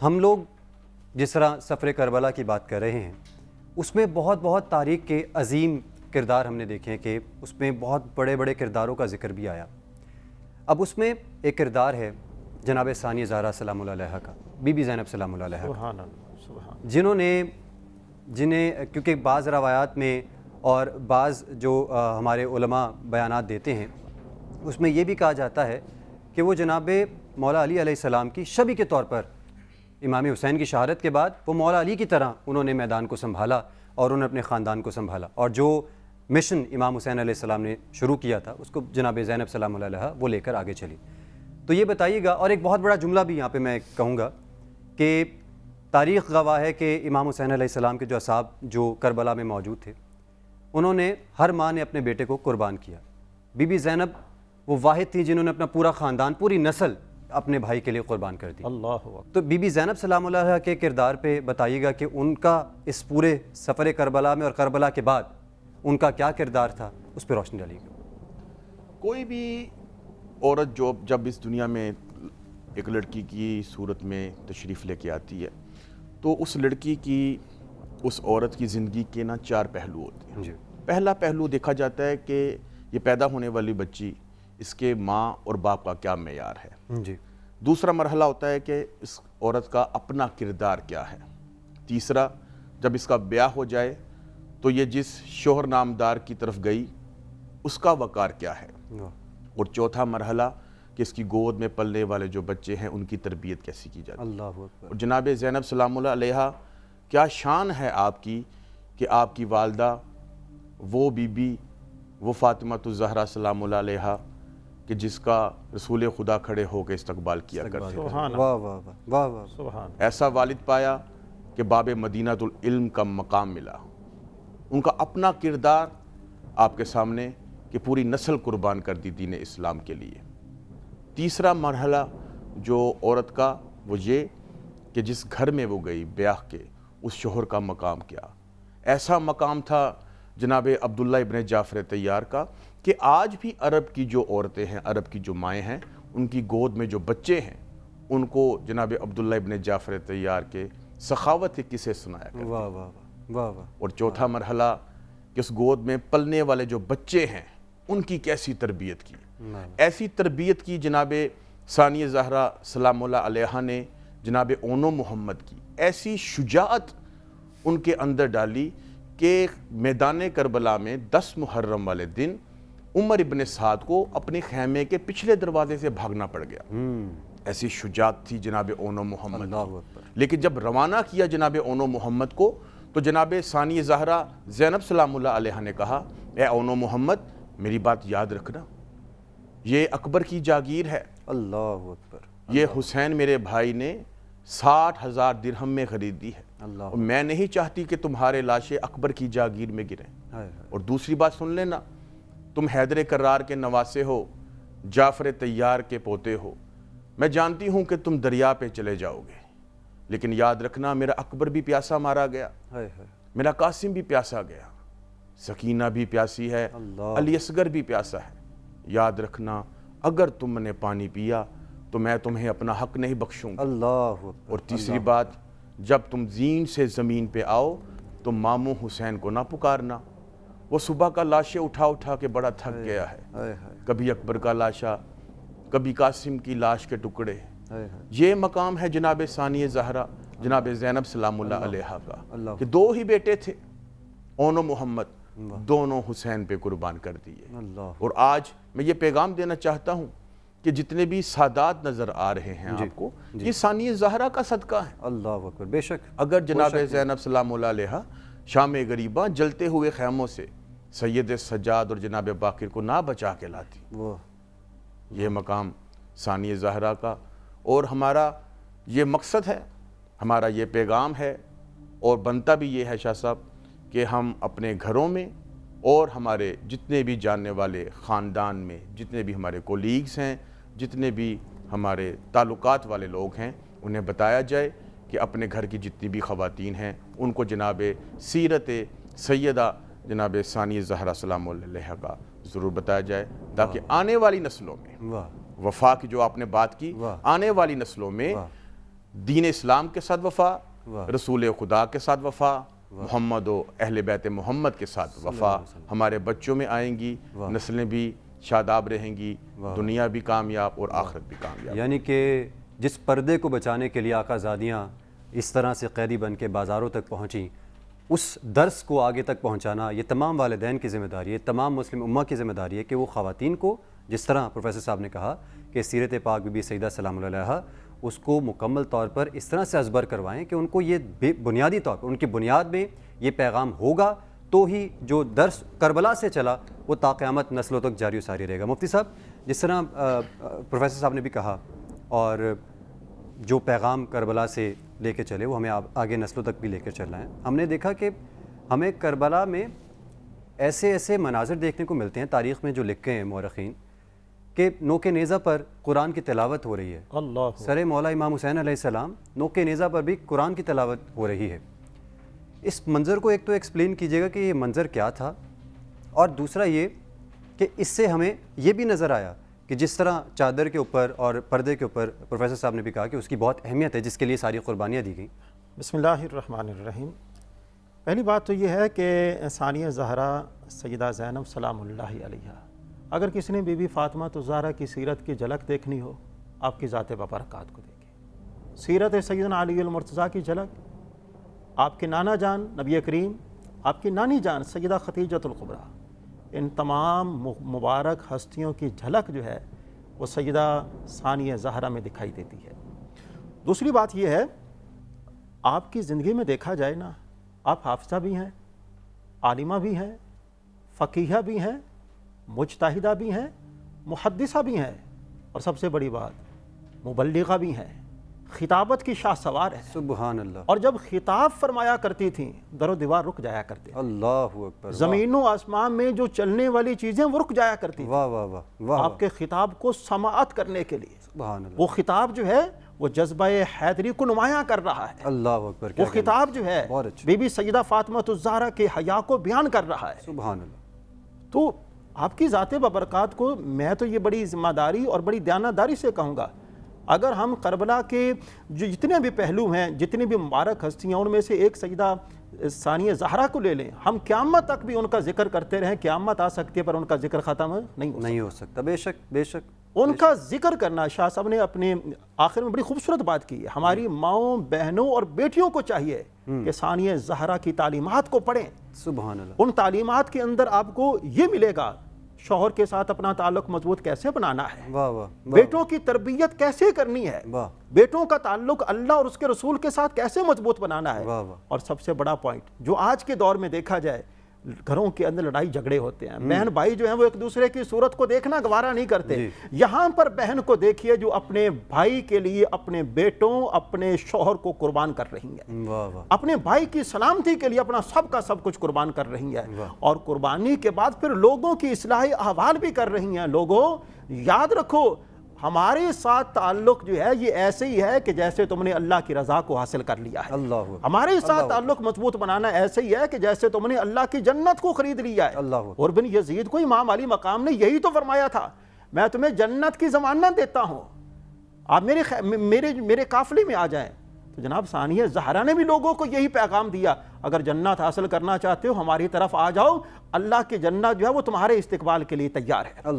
ہم لوگ جس طرح سفر کربلا کی بات کر رہے ہیں اس میں بہت تاریخ کے عظیم کردار ہم نے دیکھے ہیں کہ اس میں بہت بڑے بڑے کرداروں کا ذکر بھی آیا. اب اس میں ایک کردار ہے جناب ثانیہ زہرا سلام اللہ علیہا کا، بی بی زینب سلام اللہ علیہا کا، جنہیں کیونکہ بعض روایات میں اور بعض جو ہمارے علماء بیانات دیتے ہیں اس میں یہ بھی کہا جاتا ہے کہ وہ جناب مولا علی علیہ السلام کی شبی کے طور پر امام حسین کی شہادت کے بعد وہ مولا علی کی طرح انہوں نے میدان کو سنبھالا اور انہوں نے اپنے خاندان کو سنبھالا، اور جو مشن امام حسین علیہ السلام نے شروع کیا تھا اس کو جناب زینب سلام اللہ علیہا وہ لے کر آگے چلی. تو یہ بتائیے گا، اور ایک بہت بڑا جملہ بھی یہاں پہ میں کہوں گا کہ تاریخ گواہ ہے کہ امام حسین علیہ السلام کے جو اصحاب جو کربلا میں موجود تھے انہوں نے ہر ماں نے اپنے بیٹے کو قربان کیا. بی بی زینب وہ واحد تھی جنہوں نے اپنا پورا خاندان، پوری نسل اپنے بھائی کے لیے قربان کر دی. تو بی بی زینب سلام اللہ علیہا کے کردار پہ بتائیے گا کہ ان کا اس پورے سفر کربلا میں اور کربلا کے بعد ان کا کیا کردار تھا، اس پہ روشنی ڈالیے گا. کوئی بھی عورت جب اس دنیا میں ایک لڑکی کی صورت میں تشریف لے کے آتی ہے تو اس لڑکی کی، اس عورت کی زندگی کے نا 4 پہلو ہوتے ہیں. پہلا پہلو دیکھا جاتا ہے کہ یہ پیدا ہونے والی بچی، اس کے ماں اور باپ کا کیا معیار ہے. دوسرا مرحلہ ہوتا ہے کہ اس عورت کا اپنا کردار کیا ہے. تیسرا، جب اس کا بیاہ ہو جائے تو یہ جس شوہر نامدار کی طرف گئی اس کا وقار کیا ہے. اور چوتھا مرحلہ کہ اس کی گود میں پلنے والے جو بچے ہیں ان کی تربیت کیسی کی جاتی ہے. اور جناب زینب سلام اللہ علیہا کیا شان ہے آپ کی کہ آپ کی والدہ وہ بی بی، وہ فاطمہ الزہرا سلام اللہ علیہا کہ جس کا رسول خدا کھڑے ہو کے استقبال کیا کرتے ہیں. ایسا والد پایا کہ باب مدینہ العلم کا مقام ملا. ان کا اپنا کردار آپ کے سامنے کہ پوری نسل قربان کر دی دین اسلام کے لیے. تیسرا مرحلہ جو عورت کا وہ یہ کہ جس گھر میں وہ گئی بیاہ کے، اس شوہر کا مقام کیا. ایسا مقام تھا جناب عبداللہ ابن جعفر طیار کا کہ آج بھی عرب کی جو عورتیں ہیں، عرب کی جو مائیں ہیں، ان کی گود میں جو بچے ہیں ان کو جناب عبداللہ ابن جعفر طیار کے سخاوت کے قصے سنایا کرتے. اور چوتھا مرحلہ کہ اس گود میں پلنے والے جو بچے ہیں ان کی کیسی تربیت کی. ایسی تربیت کی جناب ثانیہ زہرا سلام اللہ علیہا نے جناب اونو محمد کی. ایسی شجاعت ان کے اندر ڈالی کہ میدان کربلا میں 10 محرم والے دن عمر ابن سعد کو اپنے خیمے کے پچھلے دروازے سے بھاگنا پڑ گیا. ایسی شجاعت تھی جناب اونو محمد کی. لیکن جب روانہ کیا جناب اونو محمد کو تو جناب ثانیہ زہرا زینب سلام اللہ علیہا نے کہا، اے اونو محمد میری بات یاد رکھنا، یہ اکبر کی جاگیر ہے. اللہ اکبر. یہ حسین میرے بھائی نے 60,000 درہم میں خریدی ہے، اور میں نہیں چاہتی کہ تمہارے لاشیں اکبر کی جاگیر میں گریں. اور دوسری بات سن لینا، تم حیدر کرار کے نواسے ہو، جعفر طیار کے پوتے ہو. میں جانتی ہوں کہ تم دریا پہ چلے جاؤ گے، لیکن یاد رکھنا میرا اکبر بھی پیاسا مارا گیا، میرا قاسم بھی پیاسا گیا، سکینہ بھی پیاسی ہے، علی اصغر بھی پیاسا ہے. یاد رکھنا اگر تم نے پانی پیا تو میں تمہیں اپنا حق نہیں بخشوں گا. اور تیسری بات، جب تم زین سے زمین پہ آؤ تو ماموں حسین کو نہ پکارنا، وہ صبح کا لاشیں اٹھا کے بڑا تھک گیا ہے. کبھی اکبر کا لاشا، کبھی قاسم کی لاش کے ٹکڑے. یہ مقام ہے جناب ثانیہ زہرا جناب زینب سلام اللہ علیہا کا کہ 2 ہی بیٹے تھے، اونو محمد، دونوں حسین پہ قربان کر دیے. اور آج میں یہ پیغام دینا چاہتا ہوں کہ جتنے بھی سادات نظر آ رہے ہیں آپ کو، یہ ثانیہ زہرا کا صدقہ ہے. اللہ اکبر. بے شک. اگر جناب زینب سلام اللہ علیہا شام غریبہ جلتے ہوئے خیموں سے سید سجاد اور جناب باقر کو نہ بچا کے لاتی، یہ مقام ثانیہ زہرا کا. اور ہمارا یہ مقصد ہے، ہمارا یہ پیغام ہے، اور بنتا بھی یہ ہے شاہ صاحب کہ ہم اپنے گھروں میں اور ہمارے جتنے بھی جاننے والے خاندان میں جتنے بھی ہمارے کولیگز ہیں، جتنے بھی ہمارے تعلقات والے لوگ ہیں، انہیں بتایا جائے کہ اپنے گھر کی جتنی بھی خواتین ہیں ان کو جناب سیرت سیدہ جناب ثانیہ زہرا سلام اللہ علیہا کا ضرور بتایا جائے، تاکہ آنے والی نسلوں میں وفا کی جو آپ نے بات کی، آنے والی نسلوں میں دین اسلام کے ساتھ وفا، واہ۔ رسول خدا کے ساتھ وفا، محمد و اہل بیت محمد کے ساتھ وفا ہمارے بچوں میں آئیں گی، نسلیں بھی شاداب رہیں گی، دنیا بھی کامیاب اور آخرت بھی کامیاب۔ یعنی کہ جس پردے کو بچانے کے لیے آقا زادیاں اس طرح سے قیدی بن کے بازاروں تک پہنچیں، اس درس کو آگے تک پہنچانا یہ تمام والدین کی ذمہ داری ہے، تمام مسلم امہ کی ذمہ داری ہے کہ وہ خواتین کو، جس طرح پروفیسر صاحب نے کہا کہ سیرت پاک بی بی سیدہ سلام اللہ علیہا، اس کو مکمل طور پر اس طرح سے ازبر کروائیں کہ ان کو یہ بنیادی طور پر ان کی بنیاد میں یہ پیغام ہوگا تو ہی جو درس کربلا سے چلا وہ تا قیامت نسلوں تک جاری و ساری رہے گا۔ مفتی صاحب، جس طرح پروفیسر صاحب نے بھی کہا، اور جو پیغام کربلا سے لے کے چلے وہ ہمیں آگے نسلوں تک بھی لے کر چلنا ہے۔ ہم نے دیکھا کہ ہمیں کربلا میں ایسے مناظر دیکھنے کو ملتے ہیں تاریخ میں جو لکھے ہیں مورخین، کہ نوک نیزہ پر قرآن کی تلاوت ہو رہی ہے، اللہ سر مولا امام حسین علیہ السلام نوک نیزہ پر بھی قرآن کی تلاوت ہو رہی ہے۔ اس منظر کو ایک تو ایکسپلین کیجیے گا کہ یہ منظر کیا تھا، اور دوسرا یہ کہ اس سے ہمیں یہ بھی نظر آیا کہ جس طرح چادر کے اوپر اور پردے کے اوپر پروفیسر صاحب نے بھی کہا کہ اس کی بہت اہمیت ہے جس کے لیے ساری قربانیاں دی گئیں۔ بسم اللہ الرحمن الرحیم۔ پہلی بات تو یہ ہے کہ ثانیہ زہرا سیدہ زینب سلام اللہ علیہا، اگر کسی نے بی بی فاطمہ الزہرا کی سیرت کی جھلک دیکھنی ہو، آپ کی ذات ببرکات کو دیکھیں۔ سیرت سیدنا علی المرتضیٰ کی جھلک، آپ کے نانا جان نبی کریم، آپ کی نانی جان سیدہ خدیجۃ الکبریٰ، ان تمام مبارک ہستیوں کی جھلک جو ہے وہ سیدہ ثانیہ زہرا میں دکھائی دیتی ہے۔ دوسری بات یہ ہے، آپ کی زندگی میں دیکھا جائے نا، آپ حافظہ بھی ہیں، عالمہ بھی ہیں، فقیہہ بھی ہیں، مجتہدہ بھی ہیں، محدثہ بھی ہیں، اور سب سے بڑی بات مبلغہ بھی ہیں، خطابت کی شاہ سوار ہیں۔ سبحان اللہ۔ اور جب خطاب فرمایا کرتی تھیں در و دیوار رک جایا کرتے، اللہ اکبر۔ زمین و آسمان میں جو چلنے والی چیزیں وہ رک جایا کرتی تھیں واہ واہ واہ واہ، آپ کے خطاب کو سماعت کرنے کے لیے۔ سبحان اللہ۔ وہ خطاب جو ہے وہ جذبہ حیدری کو نمایاں کر رہا ہے۔ اللہ اکبر۔ وہ خطاب جو ہے بہت اچھا۔ بی بی سیدہ فاطمہ الزہرا کے حیا کو بیان کر رہا ہے۔ سبحان اللہ۔ تو آپ کی ذات ببرکات کو میں تو یہ بڑی ذمہ داری اور بڑی دیانتداری سے کہوں گا، اگر ہم کربلا کے جو جتنے بھی پہلو ہیں، جتنی بھی مبارک ہستیاں، ان میں سے ایک سیدہ ثانیہ زہرا کو لے لیں، ہم قیامت تک بھی ان کا ذکر کرتے رہیں، قیامت آ سکتی ہے پر ان کا ذکر ختم نہیں ہو سکتا۔ بے شک بے شک۔ ان کا ذکر کرنا، شاہ صاحب نے اپنے آخر میں بڑی خوبصورت بات کی ہے، ہماری ماؤں، بہنوں اور بیٹیوں کو چاہیے کہ ثانیہ زہرا کی تعلیمات کو پڑھیں۔ سبحان اللہ۔ ان تعلیمات کے اندر آپ کو یہ ملے گا شوہر کے ساتھ اپنا تعلق مضبوط کیسے بنانا ہے، واہ واہ۔ بیٹوں کی تربیت کیسے کرنی ہے، واہ۔ بیٹوں کا تعلق اللہ اور اس کے رسول کے ساتھ کیسے مضبوط بنانا ہے۔ واہ واہ۔ اور سب سے بڑا پوائنٹ جو آج کے دور میں دیکھا جائے، گھروں کے اندر لڑائی جھگڑے ہوتے ہیں، بہن بھائی جو ہیں وہ ایک دوسرے کی صورت کو دیکھنا گوارا نہیں کرتے۔ یہاں پر بہن کو دیکھیے جو اپنے بھائی کے لیے اپنے بیٹوں، اپنے شوہر کو قربان کر رہی ہیں، واہ واہ۔ اپنے بھائی کی سلامتی کے لیے اپنا سب کا سب کچھ قربان کر رہی ہیں، اور قربانی کے بعد پھر لوگوں کی اصلاح احوال بھی کر رہی ہیں۔ لوگوں یاد رکھو، ہمارے ساتھ تعلق جو ہے یہ ایسے ہی ہے کہ جیسے تم نے اللہ کی رضا کو حاصل کر لیا ہے۔ اللہ ہمارے ساتھ تعلق مضبوط بنانا ایسے ہی ہے کہ جیسے تم نے اللہ کی جنت کو خرید لیا ہے۔ اللہ۔ اور بن یزید کو امام علی مقام نے یہی تو فرمایا تھا، میں تمہیں جنت کی ضمانت دیتا ہوں، آپ میرے قافلے میں آ جائیں۔ تو جناب ثانیہ زہرا نے بھی لوگوں کو یہی پیغام دیا، اگر جنت حاصل کرنا چاہتے ہو ہماری طرف آ جاؤ، اللہ کی جنت جو ہے وہ تمہارے استقبال کے لیے تیار ہے۔